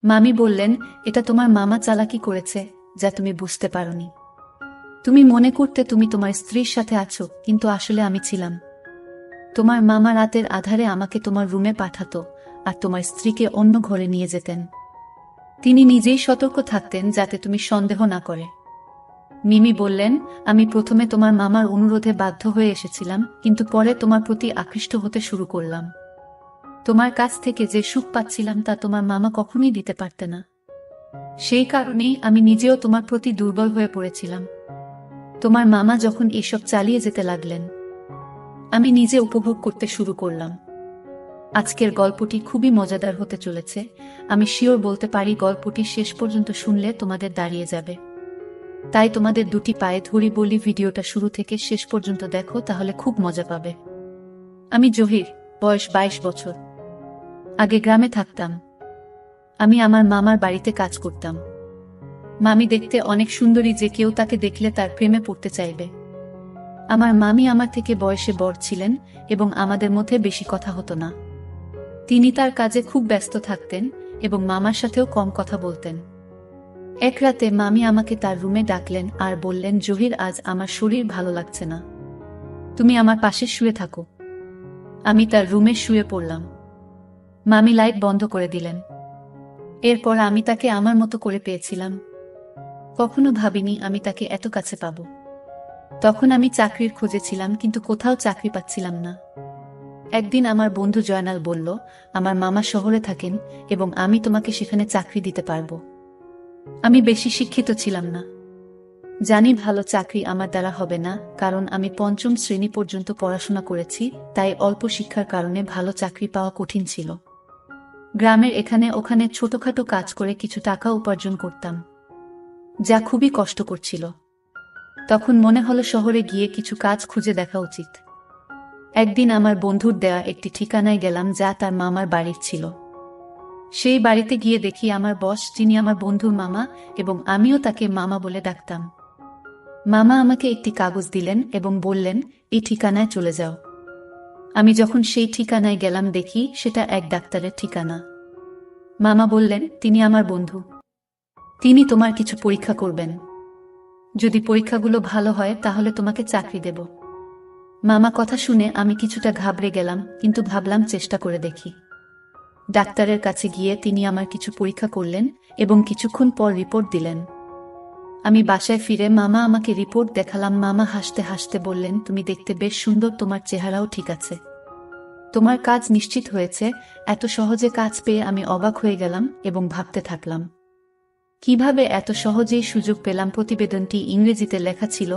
মামি বললেন, এটা তোমার মামা চালাকি করেছে, যা তুমি বুঝতে পারোনি। তুমি মনে করতে তুমি তোমার স্ত্রীর সাথে আছো, কিন্তু আসলে আমি ছিলাম। তোমার মামা রাতের আধারে আমাকে তোমার রুমে পাঠাতো আর তোমার স্ত্রীকে অন্য ঘরে নিয়ে যেতেন। তিনি নিজেই সতর্ক থাকতেন যাতে তুমি সন্দেহ না করে। মিমি বললেন, আমি প্রথমে তোমার মামার অনুরোধে বাধ্য হয়ে এসেছিলাম, কিন্তু পরে তোমার প্রতি আকৃষ্ট হতে শুরু করলাম। তোমার কাছ থেকে যে সুখ পাচ্ছিলাম তা তোমার মামা কখনোই দিতে পারতে না। সেই কারণেই আমি নিজেও তোমার প্রতি দুর্বল হয়ে পড়েছিলাম। তোমার মামা যখন এসব চালিয়ে যেতে লাগলেন, আমি নিজে উপভোগ করতে শুরু করলাম। আজকের গল্পটি খুবই মজাদার হতে চলেছে। আমি শিওর বলতে পারি গল্পটি শেষ পর্যন্ত শুনলে তোমাদের দাঁড়িয়ে যাবে। তাই তোমাদের দুটি পায়ে ধরি বলি, ভিডিওটা শুরু থেকে শেষ পর্যন্ত দেখো, তাহলে খুব মজা পাবে। আমি জহির, বয়স 22 বছর। আগে গ্রামে থাকতাম। আমি আমার মামার বাড়িতে কাজ করতাম। মামি দেখতে অনেক সুন্দরী যে কেউ তাকে দেখলে তার প্রেমে পড়তে চাইবে। আমার মামি আমার থেকে বয়সে বড় ছিলেন এবং আমাদের মধ্যে বেশি কথা হতো না। তিনি তার কাজে খুব ব্যস্ত থাকতেন এবং মামার সাথেও কম কথা বলতেন। এক রাতে মামি আমাকে তার রুমে ডাকলেন আর বললেন, জহির, আজ আমার শরীর ভালো লাগছে না, তুমি আমার পাশে শুয়ে থাকো। আমি তার রুমে শুয়ে পড়লাম। মামি লাইট বন্ধ করে দিলেন। এরপর আমি তাকে আমার মতো করে পেয়েছিলাম। কখনো ভাবিনি আমি তাকে এত কাছে পাব। তখন আমি চাকরির খোঁজে ছিলাম, কিন্তু কোথাও চাকরি পাচ্ছিলাম না। একদিন আমার বন্ধু জয়নাল বলল, আমার মামা শহরে থাকেন এবং আমি তোমাকে সেখানে চাকরি দিতে পারবো। আমি বেশি শিক্ষিত ছিলাম না। জানি ভালো চাকরি আমার দ্বারা হবে না, কারণ আমি 5ম শ্রেণী পর্যন্ত পড়াশোনা করেছি, তাই অল্প শিক্ষার কারণে ভালো চাকরি পাওয়া কঠিন ছিল। গ্রামের এখানে ওখানে ছোটখাটো কাজ করে কিছু টাকা উপার্জন করতাম, যা খুবই কষ্ট করছিল। তখন মনে হলো শহরে গিয়ে কিছু কাজ খুঁজে দেখা উচিত। একদিন আমার বন্ধুর দেয়া একটি ঠিকানায় গেলাম যা তার মামার বাড়ির ছিল। সেই বাড়িতে গিয়ে দেখি আমার বস, যিনি আমার বন্ধুর মামা, এবং আমিও তাকে মামা বলে ডাকতাম। মামা আমাকে একটি কাগজ দিলেন এবং বললেন, এই ঠিকানায় চলে যাও। আমি যখন সেই ঠিকানায় গেলাম দেখি সেটা এক ডাক্তারের ঠিকানা। মামা বললেন, তিনি আমার বন্ধু, তিনি তোমার কিছু পরীক্ষা করবেন। যদি পরীক্ষাগুলো ভালো হয় তাহলে তোমাকে চাকরি দেব। মামা কথা শুনে আমি কিছুটা ঘাবড়ে গেলাম, কিন্তু ভাবলাম চেষ্টা করে দেখি। ডাক্তারের কাছে গিয়ে তিনি আমার কিছু পরীক্ষা করলেন এবং কিছুক্ষণ পর রিপোর্ট দিলেন। আমি বাসায় ফিরে মামা আমাকে রিপোর্ট দেখালাম। মামা হাসতে হাসতে বললেন, তুমি দেখতে বেশ সুন্দর, তোমার চেহারাও ঠিক আছে, তোমার কাজ নিশ্চিত হয়েছে। এত সহজে কাজ পেয়ে আমি অবাক হয়ে গেলাম এবং ভাবতে থাকলাম, কিভাবে এত সহজেই সুযোগ পেলাম। প্রতিবেদনটি ইংরেজিতে লেখা ছিল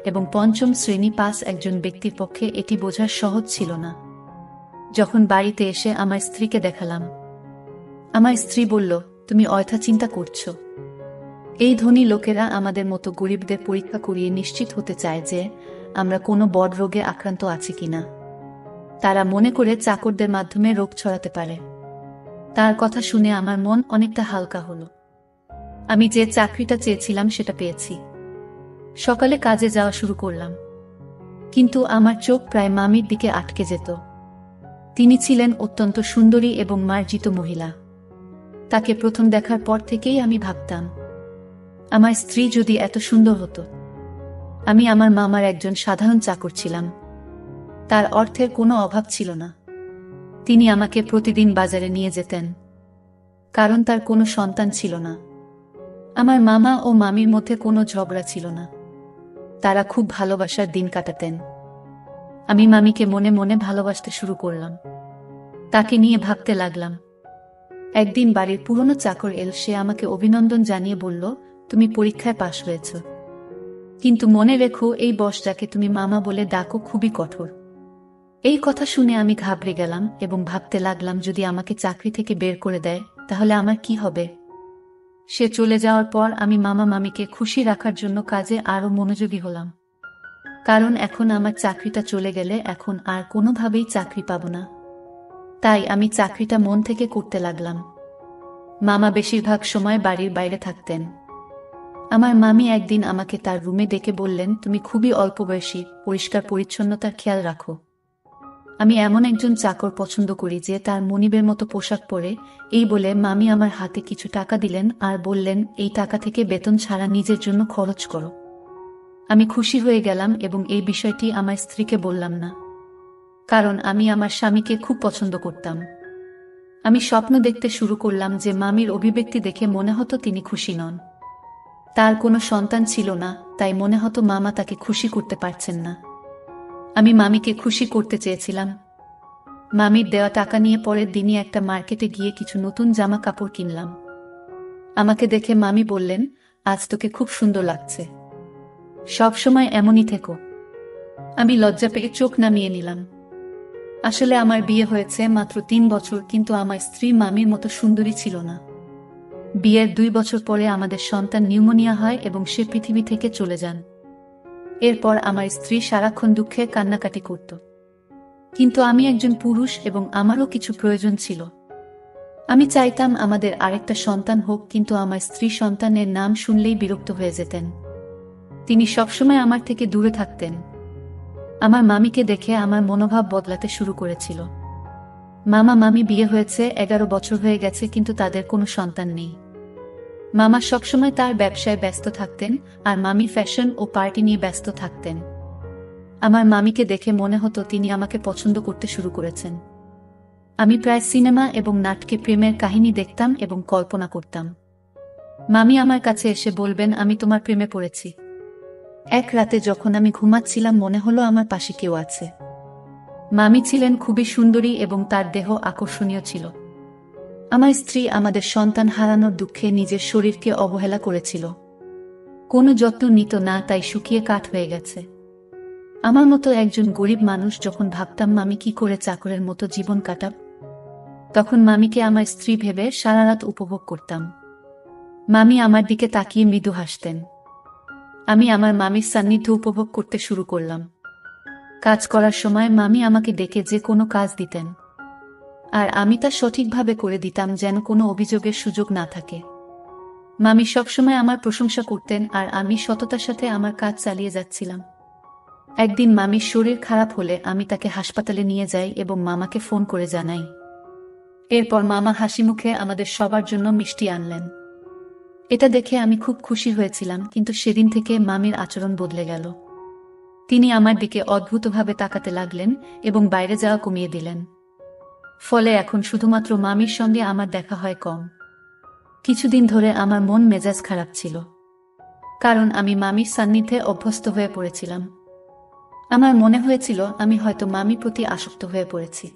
এবং 5ম শ্রেণী পাস একজন ব্যক্তির পক্ষে এটি বোঝা সহজ ছিল না। যখন বাড়িতে এসে আমার স্ত্রীকে দেখালাম, আমার স্ত্রী বলল, তুমি অযথা চিন্তা করছো। এই ধনী লোকেরা আমাদের মতো গরিবদের পরীক্ষা করিয়ে নিশ্চিত হতে চায় যে আমরা কোনো বড় রোগে আক্রান্ত আছি কিনা। তারা মনে করে চাকরদের মাধ্যমে রোগ ছড়াতে পারে। তার কথা শুনে আমার মন অনেকটা হালকা হলো। আমি যে চাকরিটা চেয়েছিলাম সেটা পেয়েছি। সকালে কাজে যাওয়া শুরু করলাম, কিন্তু আমার চোখ প্রায় মামির দিকে আটকে যেত। তিনি ছিলেন অত্যন্ত সুন্দরী এবং মার্জিত মহিলা। তাকে প্রথম দেখার পর থেকেই আমি ভাবতাম, আমার স্ত্রী যদি এত সুন্দর হতো। আমি আমার মামার একজন সাধারণ চাকর ছিলাম। তার অর্থের কোনো অভাব ছিল না। তিনি আমাকে প্রতিদিন বাজারে নিয়ে যেতেন, কারণ তার কোনো সন্তান ছিল না। আমার মামা ও মামির মধ্যে কোনো ঝগড়া ছিল না। তারা খুব ভালোবাসার দিন কাটাতেন। আমি মামিকে মনে মনে ভালোবাসতে শুরু করলাম। তাকে নিয়ে ভাবতে লাগলাম। একদিন বাড়ির পুরনো চাকর এল। সে আমাকে অভিনন্দন জানিয়ে বলল, তুমি পরীক্ষায় পাশ হয়েছ, কিন্তু মনে রেখো এই বস যাকে তুমি মামা বলে ডাকো খুবই কঠোর। এই কথা শুনে আমি ঘাবড়ে গেলাম এবং ভাবতে লাগলাম, যদি আমাকে চাকরি থেকে বের করে দেয় তাহলে আমার কি হবে। সে চলে যাওয়ার পর আমি মামা মামিকে খুশি রাখার জন্য কাজে আরো মনোযোগী হলাম, কারণ এখন আমার চাকরিটা চলে গেলে এখন আর কোনোভাবেই চাকরি পাব না। তাই আমি চাকরিটা মন থেকে করতে লাগলাম। মামা বেশিরভাগ সময় বাড়ির বাইরে থাকতেন। আমার মামি একদিন আমাকে তার রুমে ডেকে বললেন, তুমি খুবই অল্প বয়সী, পরিষ্কার পরিচ্ছন্নতার খেয়াল রাখো। আমি এমন একজন চাকর পছন্দ করি যে তার মনিবের মতো পোশাক পরে। এই বলে মামি আমার হাতে কিছু টাকা দিলেন আর বললেন, এই টাকা থেকে বেতন ছাড়া নিজের জন্য খরচ করো। আমি খুশি হয়ে গেলাম এবং এই বিষয়টি আমার স্ত্রীকে বললাম না, কারণ আমি আমার স্বামীকে খুব পছন্দ করতাম। আমি স্বপ্ন দেখতে শুরু করলাম যে মামির অভিব্যক্তি দেখে মনে হতো তিনি খুশি নন। তার কোনো সন্তান ছিল না, তাই মনে হতো মামা তাকে খুশি করতে পারছেন না। আমি মামিকে খুশি করতে চেয়েছিলাম। মামির দেওয়া টাকা নিয়ে পরের দিনই একটা মার্কেটে গিয়ে কিছু নতুন জামা কাপড় কিনলাম। আমাকে দেখে মামি বললেন, আজ তোকে খুব সুন্দর লাগছে, সবসময় এমনই থেকো। আমি লজ্জা পেয়ে চোখ নামিয়ে নিলাম। আসলে আমার বিয়ে হয়েছে মাত্র 3 বছর, কিন্তু আমার স্ত্রী মামির মতো সুন্দরী ছিল না। বিয়ের 2 বছর পরে আমাদের সন্তান নিউমোনিয়া হয় এবং সে পৃথিবী থেকে চলে যান। এরপর আমার স্ত্রী সারাক্ষণ দুঃখে কান্নাকাটি করত। কিন্তু আমি একজন পুরুষ এবং আমারও কিছু প্রয়োজন ছিল। আমি চাইতাম আমাদের আরেকটা সন্তান হোক, কিন্তু আমার স্ত্রী সন্তানের নাম শুনলেই বিরক্ত হয়ে যেতেন। তিনি সবসময় আমার থেকে দূরে থাকতেন। আমার মামিকে দেখে আমার মনোভাব বদলাতে শুরু করেছিল। মামা মামি বিয়ে হয়েছে, 11 বছর হয়ে গেছে, কিন্তু তাদের কোনো সন্তান নেই। মামা সবসময় তার ব্যবসায় ব্যস্ত থাকতেন আর মামি ফ্যাশন ও পার্টি নিয়ে ব্যস্ত থাকতেন। আমার মামিকে দেখে মনে হতো তিনি আমাকে পছন্দ করতে শুরু করেছেন। আমি প্রায় সিনেমা এবং নাটকে প্রেমের কাহিনী দেখতাম এবং কল্পনা করতাম। মামি আমার কাছে এসে বলবেন, আমি তোমার প্রেমে পড়েছি। এক রাতে যখন আমি ঘুমাচ্ছিলাম মনে হলো আমার পাশে কেউ আছে। মামি ছিলেন খুবই সুন্দরী এবং তার দেহ আকর্ষণীয় ছিল। আমার স্ত্রী আমাদের সন্তান হারানোর দুঃখে নিজের শরীরকে অবহেলা করেছিল। কোনো যত্ন নিত না, তাই শুকিয়ে কাঠ হয়ে গেছে। আমার মতো একজন গরিব মানুষ যখন ভাবতাম মামি কি করে চাকরের মতো জীবন কাটাব, তখন মামিকে আমার স্ত্রী ভেবে সারা রাত উপভোগ করতাম। মামি আমার দিকে তাকিয়ে মৃদু হাসতেন। আমি আমার মামির সান্নিধ্য উপভোগ করতে শুরু করলাম। কাজ করার সময় মামি আমাকে ডেকে যে কোনো কাজ দিতেন, আর আমি তা সঠিকভাবে করে দিতাম যেন কোনো অভিযোগের সুযোগ না থাকে। মামি সবসময় আমার প্রশংসা করতেন আর আমি সততার সাথে আমার কাজ চালিয়ে যাচ্ছিলাম। একদিন মামির শরীর খারাপ হলে আমি তাকে হাসপাতালে নিয়ে যাই এবং মামাকে ফোন করে জানাই। এরপর মামা হাসি মুখে আমাদের সবার জন্য মিষ্টি আনলেন। এটা দেখে আমি খুব খুশি হয়েছিলাম, কিন্তু সেদিন থেকে মামির আচরণ বদলে গেল। তিনি আমার দিকে অদ্ভুতভাবে তাকাতে লাগলেন এবং বাইরে যাওয়া কমিয়ে দিলেন। ফলে এখন শুধুমাত্র মামির সঙ্গে আমার দেখা হয় কম। কিছুদিন ধরে আমার মন মেজাজ খারাপ ছিল, কারণ আমি মামির সান্নিধ্যে অভ্যস্ত হয়ে পড়েছিলাম। আমার মনে হয়েছিল আমি হয়তো মামির প্রতি আসক্ত হয়ে পড়েছি।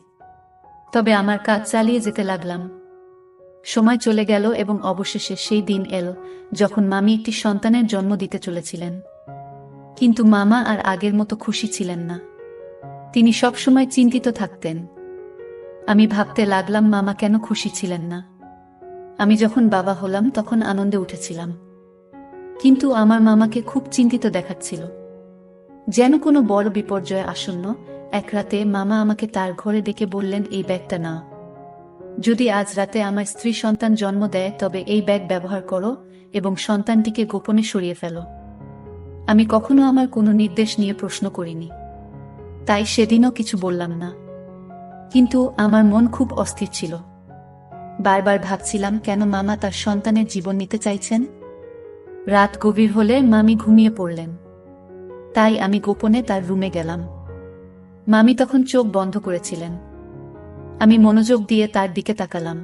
তবে আমার কাজ চালিয়ে যেতে লাগলাম। সময় চলে গেল এবং অবশেষে সেই দিন এলো যখন মামি একটি সন্তানের জন্ম দিতে চলেছিলেন। কিন্তু মামা আর আগের মতো খুশি ছিলেন না। তিনি সবসময় চিন্তিত থাকতেন। আমি ভাবতে লাগলাম মামা কেন খুশি ছিলেন না। আমি যখন বাবা হলাম তখন আনন্দে উঠেছিলাম, কিন্তু আমার মামাকে খুব চিন্তিত দেখাচ্ছিল, যেন কোনো বড় বিপর্যয় আসন্ন। এক রাতে মামা আমাকে তার ঘরে ডেকে বললেন, এই ব্যাগটা নাও। যদি আজ রাতে আমার স্ত্রী সন্তান জন্ম দেয় তবে এই ব্যাগ ব্যবহার করো এবং সন্তানটিকে গোপনে সরিয়ে ফেলো। আমি কখনো আমার কোনো নির্দেশ নিয়ে প্রশ্ন করিনি, তাই সেদিনও কিছু বললাম না। কিন্তু আমার মন খুব অস্থির ছিল। বারবার ভাবছিলাম কেন মামা তার সন্তানের জীবন নিতে চাইছেন। রাত গভীর হলে মামি ঘুমিয়ে পড়লেন, তাই আমি গোপনে তার রুমে গেলাম। মামি তখন চোখ বন্ধ করেছিলেন। আমি মনোযোগ দিয়ে তার দিকে তাকালাম।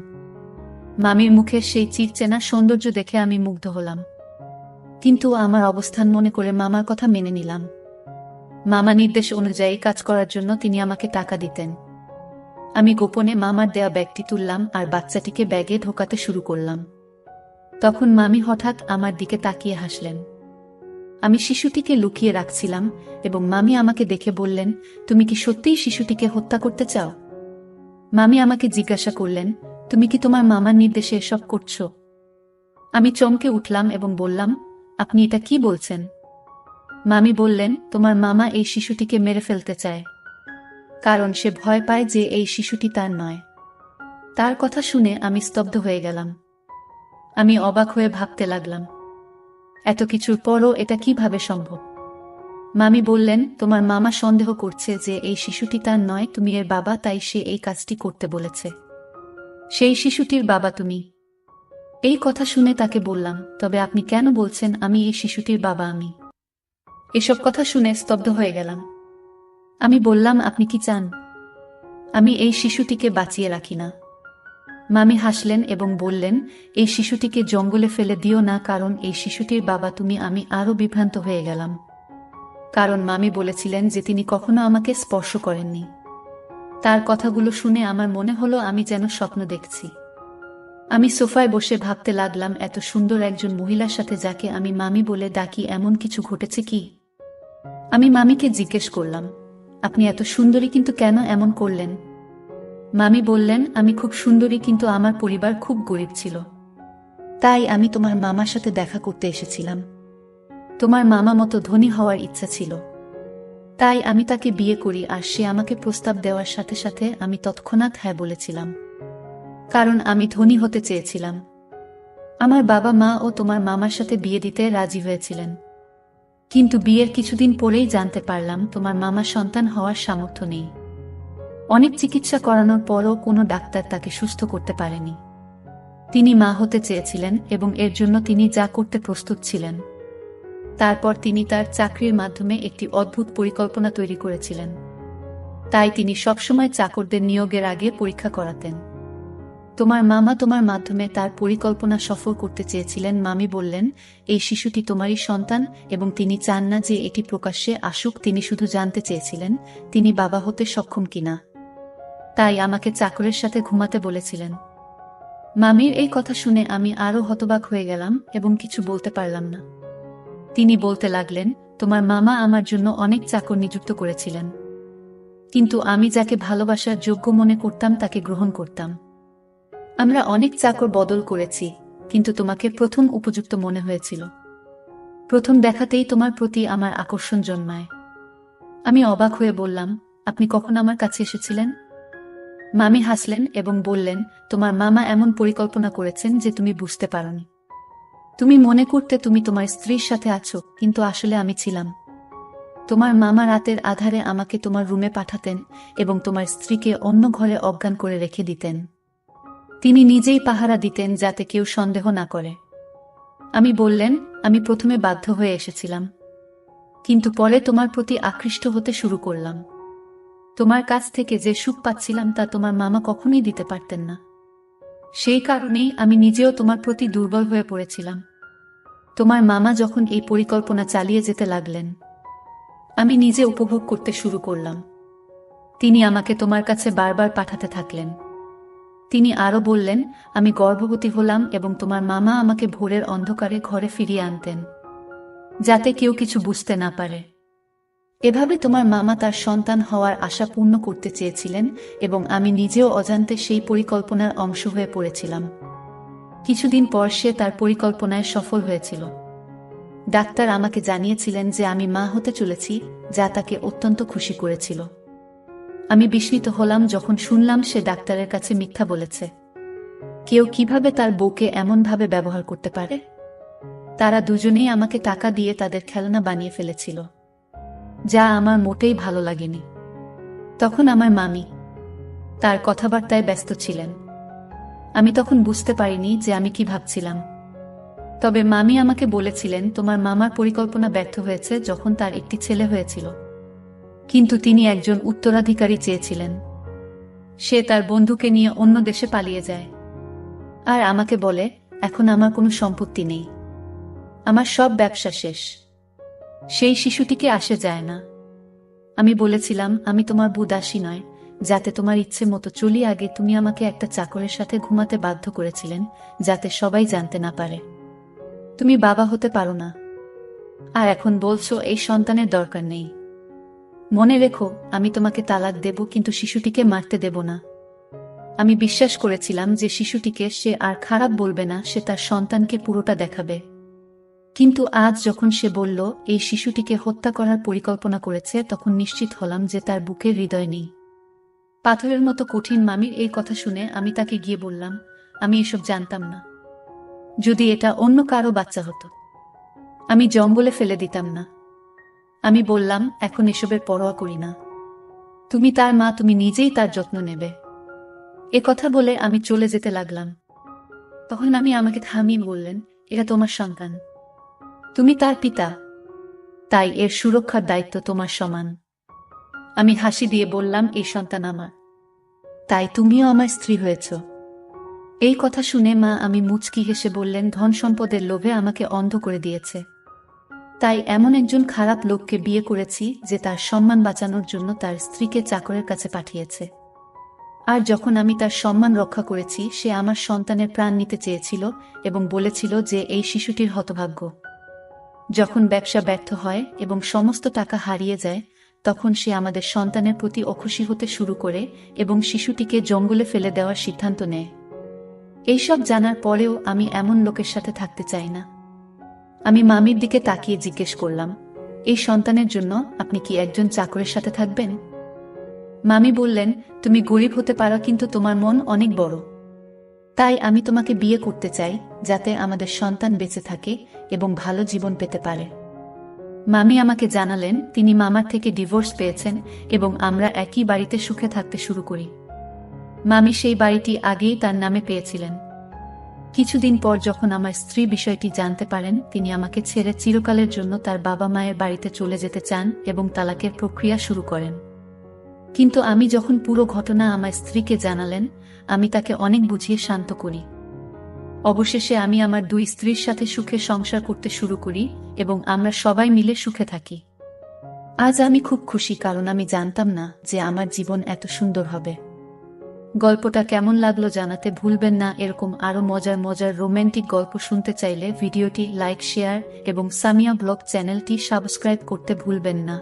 মামির মুখের সেই চিরচেনা সৌন্দর্য দেখে আমি মুগ্ধ হলাম, কিন্তু আমার অবস্থান মনে করে মামার কথা মেনে নিলাম। মামা নির্দেশ অনুযায়ী কাজ করার জন্য তিনি আমাকে টাকা দিতেন। আমি গোপনে মামার দেয়া ব্যাগটি তুললাম আর বাচ্চাটিকে ব্যাগে ঢোকাতে শুরু করলাম। তখন মামি হঠাৎ আমার দিকে তাকিয়ে হাসলেন। আমি শিশুটিকে লুকিয়ে রাখছিলাম এবং মামি আমাকে দেখে বললেন, তুমি কি সত্যিই শিশুটিকে হত্যা করতে চাও? মামি আমাকে জিজ্ঞাসা করলেন, তুমি কি তোমার মামার নির্দেশে এসব করছো? আমি চমকে উঠলাম এবং বললাম, আপনি এটা কি বলছেন? মামি বললেন, তোমার মামা এই শিশুটিকে মেরে ফেলতে চায়, কারণ সে ভয় পায় যে এই শিশুটি তার নয়। তার কথা শুনে আমি স্তব্ধ হয়ে গেলাম। আমি অবাক হয়ে ভাবতে লাগলাম, এত কিছুর পরও এটা কিভাবে সম্ভব? মামি বললেন, তোমার মামা সন্দেহ করছে যে এই শিশুটি তার নয়, তুমি এর বাবা, তাই সে এই কাজটি করতে বলেছে। সেই শিশুটির বাবা তুমি? এই কথা শুনে তাকে বললাম, তবে আপনি কেন বলছেন আমি এই শিশুটির বাবা? আমি এসব কথা শুনে স্তব্ধ হয়ে গেলাম। আমি বললাম, আপনি কি চান আমি এই শিশুটিকে বাঁচিয়ে রাখি না? মামি হাসলেন এবং বললেন, এই শিশুটিকে জঙ্গলে ফেলে দিও না, কারণ এই শিশুটির বাবা তুমি। আমি আরও বিভ্রান্ত হয়ে গেলাম, কারণ মামি বলেছিলেন যে তিনি কখনো আমাকে স্পর্শ করেননি। তার কথাগুলো শুনে আমার মনে হলো আমি যেন স্বপ্ন দেখছি। আমি সোফায় বসে ভাবতে লাগলাম, এত সুন্দর একজন মহিলার সাথে যাকে আমি মামি বলে ডাকি এমন কিছু ঘটেছে কি? আমি মামিকে জিজ্ঞেস করলাম, আপনি এত সুন্দরী কিন্তু কেন এমন করলেন? মামি বললেন, আমি খুব সুন্দরী, কিন্তু আমার পরিবার খুব গরিব ছিল, তাই আমি তোমার মামার সাথে দেখা করতে এসেছিলাম। তোমার মামা মতো ধনী হওয়ার ইচ্ছা ছিল, তাই আমি তাকে বিয়ে করি, আর সে আমাকে প্রস্তাব দেওয়ার সাথে সাথে আমি তৎক্ষণাৎ হ্যাঁ বলেছিলাম, কারণ আমি ধনী হতে চেয়েছিলাম। আমার বাবা মা ও তোমার মামার সাথে বিয়ে দিতে রাজি হয়েছিলেন, কিন্তু বিয়ের কিছুদিন পরেই জানতে পারলাম তোমার মামার সন্তান হওয়ার সামর্থ্য নেই। অনেক চিকিৎসা করানোর পরও কোনো ডাক্তার তাকে সুস্থ করতে পারেনি। তিনি মা হতে চেয়েছিলেন এবং এর জন্য তিনি যা করতে প্রস্তুত ছিলেন। তারপর তিনি তার চাকরির মাধ্যমে একটি অদ্ভুত পরিকল্পনা তৈরি করেছিলেন। তাই তিনি সবসময় চাকরদের নিয়োগের আগে পরীক্ষা করাতেন। তোমার মামা তোমার মাধ্যমে তার পরিকল্পনা সফল করতে চেয়েছিলেন। মামি বললেন, এই শিশুটি তোমারই সন্তান এবং তিনি চান না যে এটি প্রকাশ্যে আসুক। তিনি শুধু জানতে চেয়েছিলেন তিনি বাবা হতে সক্ষম কিনা। তাই আমাকে চাকরের সাথে ঘুমাতে বলেছিলেন। মামির এই কথা শুনে আমি আরও হতবাক হয়ে গেলাম এবং কিছু বলতে পারলাম না। তিনি বলতে লাগলেন, তোমার মামা আমার জন্য অনেক চাকর নিযুক্ত করেছিলেন, কিন্তু আমি যাকে ভালোবাসার যোগ্য মনে করতাম তাকে গ্রহণ করতাম। আমরা অনেক চাকর বদল করেছি, কিন্তু তোমাকে প্রথম উপযুক্ত মনে হয়েছিল। প্রথম দেখাতেই তোমার প্রতি আমার আকর্ষণ জন্মায়। আমি অবাক হয়ে বললাম, আপনি কখন আমার কাছে এসেছিলেন? মামি হাসলেন এবং বললেন, তোমার মামা এমন পরিকল্পনা করেছেন যে তুমি বুঝতে পারোনি। তুমি মনে করতে তুমি তোমার স্ত্রীর সাথে আছো, কিন্তু আসলে আমি ছিলাম। তোমার মামা রাতের আধারে আমাকে তোমার রুমে পাঠাতেন এবং তোমার স্ত্রীকে অন্য ঘরে অজ্ঞান করে রেখে দিতেন। তিনি নিজেই পাহারা দিতেন যাতে কেউ সন্দেহ না করে। আমি বললেন, আমি প্রথমে বাধ্য হয়ে এসেছিলাম, কিন্তু পরে তোমার প্রতি আকৃষ্ট হতে শুরু করলাম। তোমার কাছ থেকে যে সুখ পাচ্ছিলাম তা তোমার মামা কখনোই দিতে পারতেন না। সেই কারণেই আমি নিজেও তোমার প্রতি দুর্বল হয়ে পড়েছিলাম। তোমার মামা যখন এই পরিকল্পনা চালিয়ে যেতে লাগলেন, আমি নিজে উপভোগ করতে শুরু করলাম। তিনি আমাকে তোমার কাছে বারবার পাঠাতে থাকলেন। তিনি আরও বললেন, আমি গর্ভবতী হলাম এবং তোমার মামা আমাকে ভোরের অন্ধকারে ঘরে ফিরিয়ে আনতেন, যাতে কেউ কিছু বুঝতে না পারে। এভাবে তোমার মামা তার সন্তান হওয়ার আশা পূর্ণ করতে চেয়েছিলেন এবং আমি নিজেও অজান্তে সেই পরিকল্পনার অংশ হয়ে পড়েছিলাম। কিছুদিন পর সে তার পরিকল্পনায় সফল হয়েছিল। ডাক্তার আমাকে জানিয়েছিলেন যে আমি মা হতে চলেছি, যা তাকে অত্যন্ত খুশি করেছিল। আমি বিস্মিত হলাম যখন শুনলাম সে ডাক্তারের কাছে মিথ্যা বলেছে। কেউ কিভাবে তার বউকে এমনভাবে ব্যবহার করতে পারে? তারা দুজনেই আমাকে টাকা দিয়ে তাদের খেলনা বানিয়ে ফেলেছিল, যা আমার মোটেই ভালো লাগেনি। তখন আমার মামি তার কথাবার্তায় ব্যস্ত ছিলেন। আমি তখন বুঝতে পারিনি যে আমি কি ভাবছিলাম। তবে মামি আমাকে বলেছিলেন, তোমার মামার পরিকল্পনা ব্যর্থ হয়েছে যখন তার একটি ছেলে হয়েছিল, কিন্তু তিনি একজন উত্তরাধিকারী চেয়েছিলেন। সে তার বন্ধুকে নিয়ে অন্য দেশে পালিয়ে যায় আর আমাকে বলে, এখন আমার কোনো সম্পত্তি নেই, আমার সব ব্যবসা শেষ, সেই শিশুটিকে আসে যায় না। আমি বলেছিলাম, আমি তোমার বুদাসী নয়, যাতে তোমার ইচ্ছে মতো চলি। আগে তুমি আমাকে একটা চাকরের সাথে ঘুমাতে বাধ্য করেছিলেন, যাতে সবাই জানতে না পারে তুমি বাবা হতে পারো না। আর এখন বলছো এই সন্তানের দরকার নেই। মনে রেখো, আমি তোমাকে তালাক দেব, কিন্তু শিশুটিকে মারতে দেব না। আমি বিশ্বাস করেছিলাম যে শিশুটিকে সে আর খারাপ বলবে না, সে তার সন্তানকে পুরোটা দেখাবে। কিন্তু আজ যখন সে বলল এই শিশুটিকে হত্যা করার পরিকল্পনা করেছে, তখন নিশ্চিত হলাম যে তার বুকের হৃদয় নেই। পাথরের মতো কঠিন মামির এই কথা শুনে আমি তাকে গিয়ে বললাম, আমি এসব জানতাম না। যদি এটা অন্য কারো বাচ্চা হতো, আমি জঙ্গলে ফেলে দিতাম না। আমি বললাম, এখন এসবের পরোয়া করি না। তুমি তার মা, তুমি নিজেই তার যত্ন নেবে। এ কথা বলে আমি চলে যেতে লাগলাম। তখন আমি আমাকে থামিয়ে বললেন, এটা তোমার সন্তান, তুমি তার পিতা, তাই এর সুরক্ষার দায়িত্ব তোমার সমান। আমি হাসি দিয়ে বললাম, এই সন্তান আমার, তাই তুমিও আমার স্ত্রী হয়েছ। এই কথা শুনে মা আমি মুচকি হেসে বললেন, ধন সম্পদের লোভে আমাকে অন্ধ করে দিয়েছে, তাই এমন একজন খারাপ লোককে বিয়ে করেছি যে তার সম্মান বাঁচানোর জন্য তার স্ত্রীকে চাকরের কাছে পাঠিয়েছে। আর যখন আমি তার সম্মান রক্ষা করেছি, সে আমার সন্তানের প্রাণ নিতে চেয়েছিল এবং বলেছিল যে এই শিশুটির হতভাগ্য। যখন ব্যবসা ব্যর্থ হয় এবং সমস্ত টাকা হারিয়ে যায়, তখন সে আমাদের সন্তানের প্রতি অখুশি হতে শুরু করে এবং শিশুটিকে জঙ্গলে ফেলে দেওয়ার সিদ্ধান্ত নেয়। এইসব জানার পরেও আমি এমন লোকের সাথে থাকতে চাই না। আমি মামির দিকে তাকিয়ে জিজ্ঞেস করলাম, এই সন্তানের জন্য আপনি কি একজন চাকরের সাথে থাকবেন? মামি বললেন, তুমি গরিব হতে পারো, কিন্তু তোমার মন অনেক বড়। তাই আমি তোমাকে বিয়ে করতে চাই, যাতে আমাদের সন্তান বেঁচে থাকে এবং ভালো জীবন পেতে পারে। মামি আমাকে জানালেন তিনি মামার থেকে ডিভোর্স পেয়েছেন এবং আমরা একই বাড়িতে সুখে থাকতে শুরু করি। মামি সেই বাড়িটি আগেই তার নামে পেয়েছিলেন। কিছুদিন পর যখন আমার স্ত্রী বিষয়টি জানতে পারেন, তিনি আমাকে ছেড়ে চিরকালের জন্য তার বাবা মায়ের বাড়িতে চলে যেতে চান এবং তালাকের প্রক্রিয়া শুরু করেন। কিন্তু আমি যখন পুরো ঘটনা আমার স্ত্রীকে জানালেন, আমি তাকে অনেক বুঝিয়ে শান্ত করি। অবশেষে আমি আমার দুই স্ত্রীর সাথে সুখে সংসার করতে শুরু করি এবং আমরা সবাই মিলে সুখে থাকি। আজ আমি খুব খুশি, কারণ আমি জানতাম না যে আমার জীবন এত সুন্দর হবে। গল্পটা কেমন লাগলো জানাতে ভুলবেন না। এরকম আরো মজার মজার রোমান্টিক গল্প শুনতে চাইলে ভিডিওটি লাইক, শেয়ার এবং সামিয়া ব্লগ চ্যানেলটি সাবস্ক্রাইব করতে ভুলবেন না।